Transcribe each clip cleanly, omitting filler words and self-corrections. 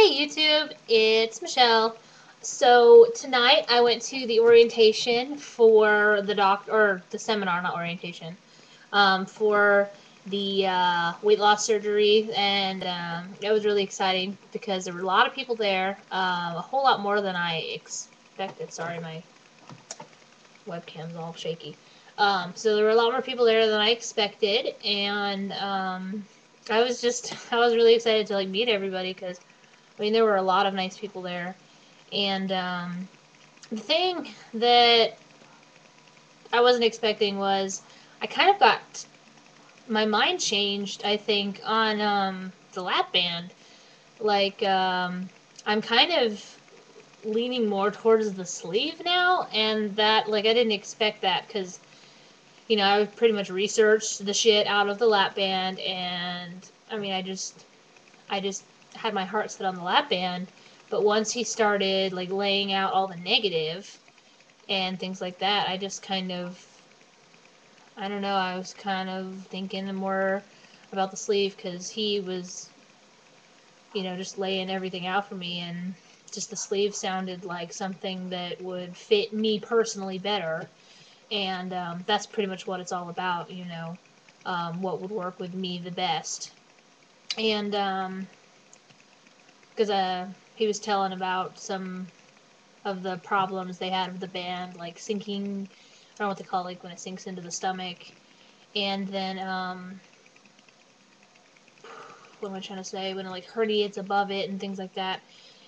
Hey YouTube, it's Michelle. So tonight I went to the orientation for the seminar, not orientation, for the weight loss surgery, and it was really exciting because there were a lot of people there, a whole lot more than I expected. Sorry, my webcam's all shaky. So there were a lot more people there than I expected, and I was I was really excited to meet everybody because I mean, there were a lot of nice people there. And the thing that I wasn't expecting was I kind of got my mind changed, I think, on the LapBand. I'm kind of leaning more towards the sleeve now, and that, I didn't expect that because, I pretty much researched the shit out of the LapBand, and, I mean, I just had my heart set on the LapBand. But once he started laying out all the negative and things like that, I just kind of, I don't know, I was kind of thinking more about the sleeve because he was, just laying everything out for me, and just the sleeve sounded like something that would fit me personally better. And that's pretty much what it's all about, what would work with me the best. And because he was telling about some of the problems they had with the band, like sinking, I don't know what they call it, when it sinks into the stomach, and then, what am I trying to say, when it herniates above it and things like that,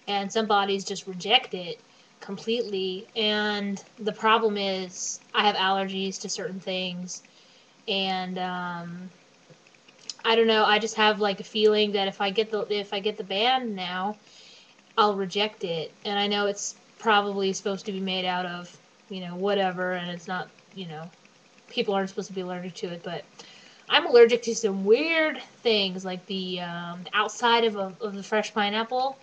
and some bodies just reject it completely, and the problem is, I have allergies to certain things, and, I don't know, I just have a feeling that if I get the band now, I'll reject it, and I know it's probably supposed to be made out of, whatever, and it's not, people aren't supposed to be allergic to it, but I'm allergic to some weird things, like the outside of the fresh pineapple,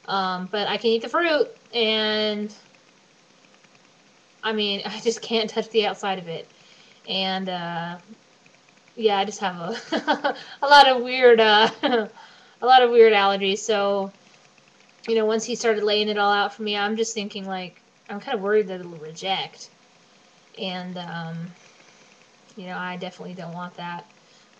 but I can eat the fruit, and, I mean, I just can't touch the outside of it, and, yeah, I just have a lot of weird, a lot of weird allergies, so, once he started laying it all out for me, I'm just thinking, I'm kind of worried that it'll reject. And, I definitely don't want that.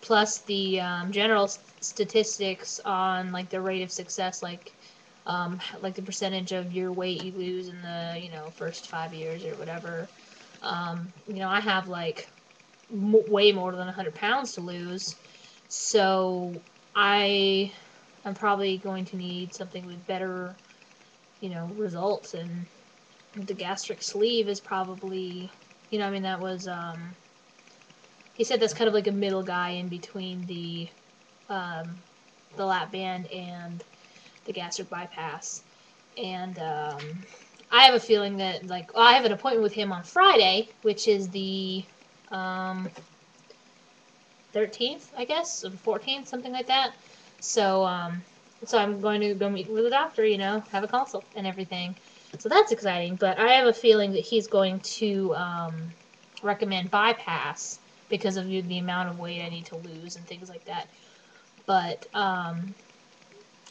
Plus, the general statistics on, the rate of success, the percentage of your weight you lose in the, first 5 years or whatever. I have, way more than 100 pounds to lose. So, I'm probably going to need something with better, results, and the gastric sleeve is probably, I mean, that was, he said that's kind of like a middle guy in between the lap band and the gastric bypass, and, I have a feeling that, well, I have an appointment with him on Friday, which is the, 13th, I guess, or 14th, something like that, so, so I'm going to go meet with the doctor, have a consult and everything. So that's exciting, but I have a feeling that he's going to recommend bypass because of the amount of weight I need to lose and things like that. But I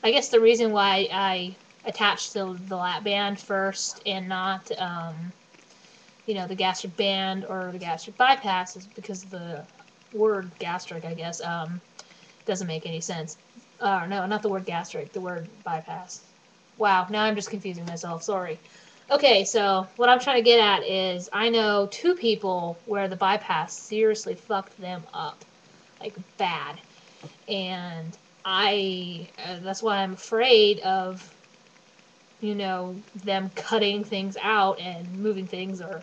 guess the reason why I attached the lap band first and not, the gastric band or the gastric bypass is because the word gastric, I guess, doesn't make any sense. No, not the word gastric, the word bypass. Wow, now I'm just confusing myself, sorry. Okay, so what I'm trying to get at is I know 2 people where the bypass seriously fucked them up, bad. And that's why I'm afraid of, them cutting things out and moving things, or,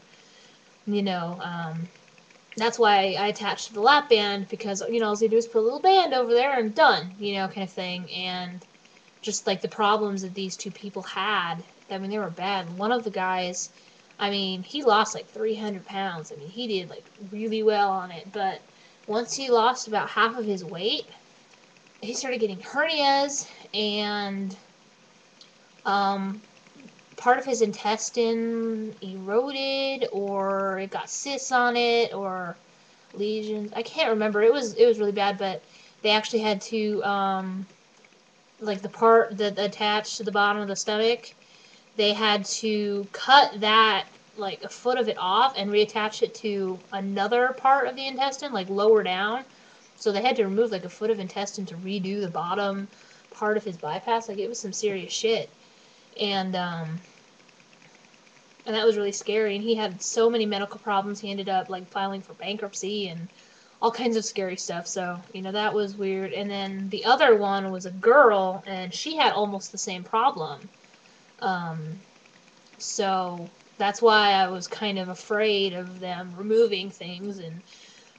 that's why I attached the lap band, because, all you do is put a little band over there and done, kind of thing, and just, the problems that these 2 people had, I mean, they were bad. One of the guys, I mean, he lost, 300 pounds. I mean, he did, really well on it, but once he lost about half of his weight, he started getting hernias, and, part of his intestine eroded, or it got cysts on it, or lesions. I can't remember. It was really bad, but they actually had to, like the part that attached to the bottom of the stomach, they had to cut that, like a foot of it off and reattach it to another part of the intestine, like lower down. So they had to remove like a foot of intestine to redo the bottom part of his bypass. Like it was some serious shit. And that was really scary. And he had so many medical problems. He ended up like filing for bankruptcy and all kinds of scary stuff. So, you know, that was weird. And then the other one was a girl, and she had almost the same problem. Um, so that's why I was kind of afraid of them removing things and,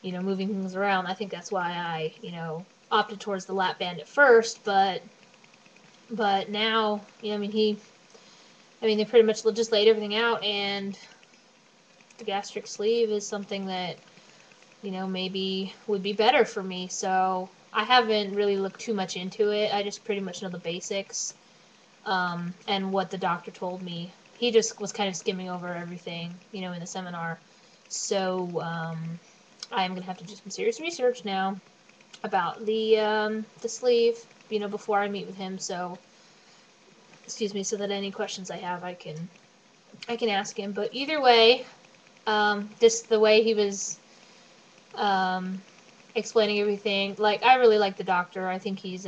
you know, moving things around. I think that's why I, you know, opted towards the LapBand at first, but now, you know, they pretty much just laid everything out, and the gastric sleeve is something that, you know, maybe would be better for me. So I haven't really looked too much into it. I just pretty much know the basics, and what the doctor told me. He just was kind of skimming over everything, you know, in the seminar. So I'm gonna have to do some serious research now about the sleeve, you know, before I meet with him. So, excuse me, so that any questions I have, I can ask him. But either way, just the way he was explaining everything, like I really like the doctor. I think he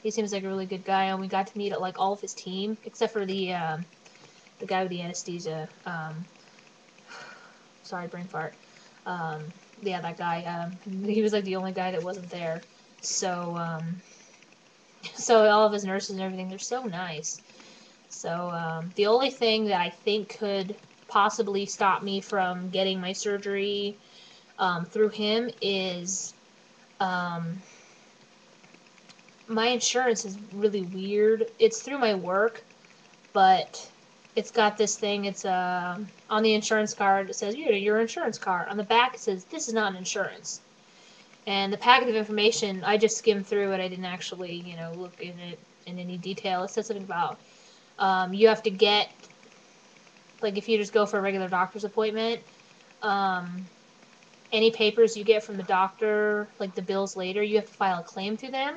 seems like a really good guy, and we got to meet like all of his team except for the guy with the anesthesia. Sorry, brain fart. Um, yeah, that guy. He was like the only guy that wasn't there. So so all of his nurses and everything, they're so nice. So the only thing that I think could possibly stop me from getting my surgery through him is my insurance is really weird. It's through my work, but it's got this thing. It's on the insurance card. It says your insurance card. On the back, it says this is not an insurance. And the packet of information, I just skimmed through it. I didn't actually, you know, look in it in any detail. It says something about you have to get, like, if you just go for a regular doctor's appointment, any papers you get from the doctor, like the bills later, you have to file a claim through them.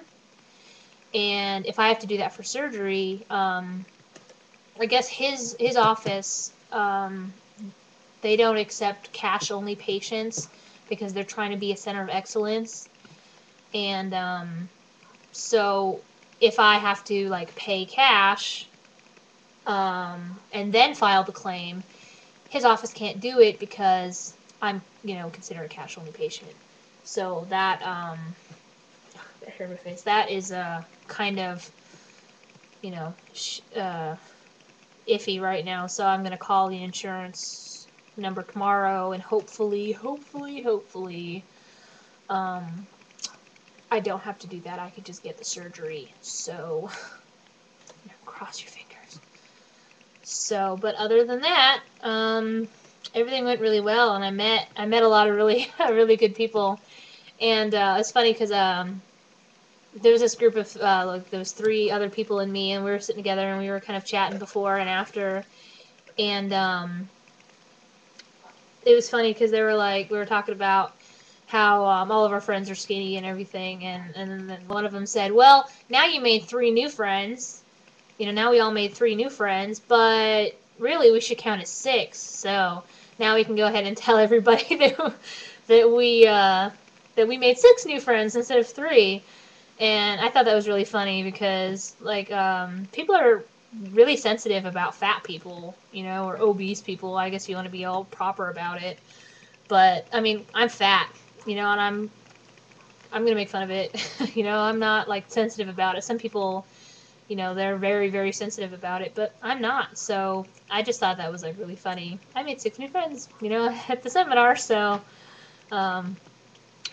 And if I have to do that for surgery, I guess his office, they don't accept cash only patients because they're trying to be a center of excellence. And so if I have to like pay cash and then file the claim, his office can't do it because I'm, you know, considered a cash only patient. So that that is kind of, you know, iffy right now. So I'm gonna call the insurance number tomorrow, and hopefully, I don't have to do that. I could just get the surgery. So cross your fingers. So, but other than that, everything went really well, and I met a lot of really really good people. And it's funny because there was this group of like there was 3 other people and me, and we were sitting together and we were kind of chatting before and after. And it was funny because they were like, we were talking about how all of our friends are skinny and everything, and then one of them said, well, now you made 3 new friends. You know, now we all made 3 new friends, but really we should count as 6. So now we can go ahead and tell everybody that we made 6 new friends instead of 3. And I thought that was really funny because, like, people are really sensitive about fat people, you know, or obese people. I guess you want to be all proper about it. But, I mean, I'm fat, you know, and I'm going to make fun of it. You know, I'm not, like, sensitive about it. Some people, you know, they're very, very sensitive about it, but I'm not. So I just thought that was, like, really funny. I made 6 new friends, you know, at the seminar, so...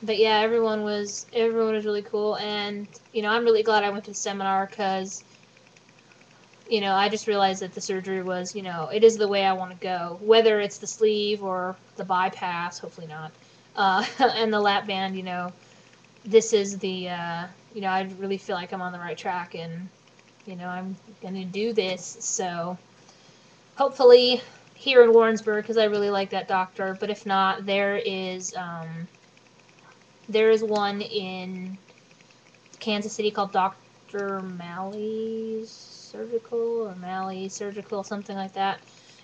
But yeah, everyone was really cool, and you know, I'm really glad I went to the seminar because, you know, I just realized that the surgery was, you know, it is the way I want to go, whether it's the sleeve or the bypass, hopefully not, and the lap band. You know, this is the, you know, I really feel like I'm on the right track, and you know, I'm gonna do this. So hopefully here in Warrensburg, because I really like that doctor. But if not, there is one in Kansas City called Dr. Malley's Surgical or Malley Surgical, something like that.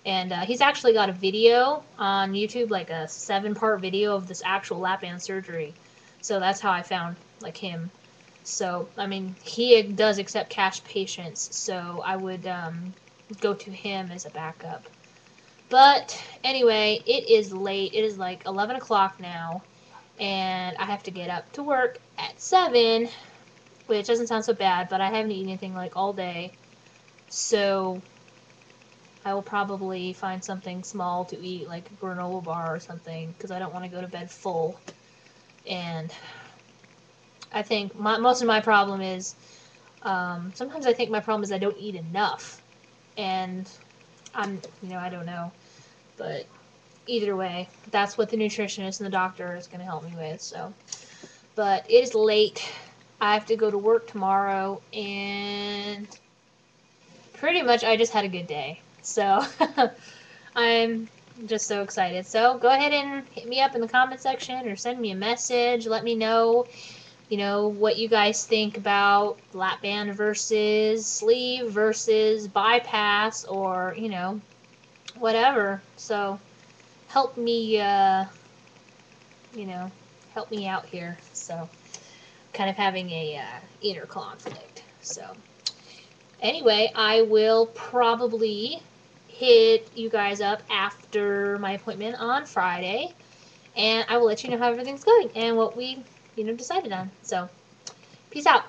And he's actually got a video on YouTube, like a 7-part video of this actual LapBand surgery. So that's how I found like him. So I mean, he does accept cash patients, so I would go to him as a backup. But anyway, it is late. It is like 11 o'clock now, and I have to get up to work at 7, which doesn't sound so bad, but I haven't eaten anything like all day. So I will probably find something small to eat, like a granola bar or something, because I don't want to go to bed full. And I think most of my problem is, sometimes I think my problem is I don't eat enough. And I don't know. But either way, that's what the nutritionist and the doctor is going to help me with. So, but it is late. I have to go to work tomorrow, and pretty much I just had a good day. So, I'm just so excited. So, go ahead and hit me up in the comment section or send me a message. Let me know, what you guys think about LapBand versus sleeve versus bypass, or, whatever. So, help me, help me out here. So, kind of having a inner conflict. So, anyway, I will probably hit you guys up after my appointment on Friday, and I will let you know how everything's going and what we, decided on. So, peace out.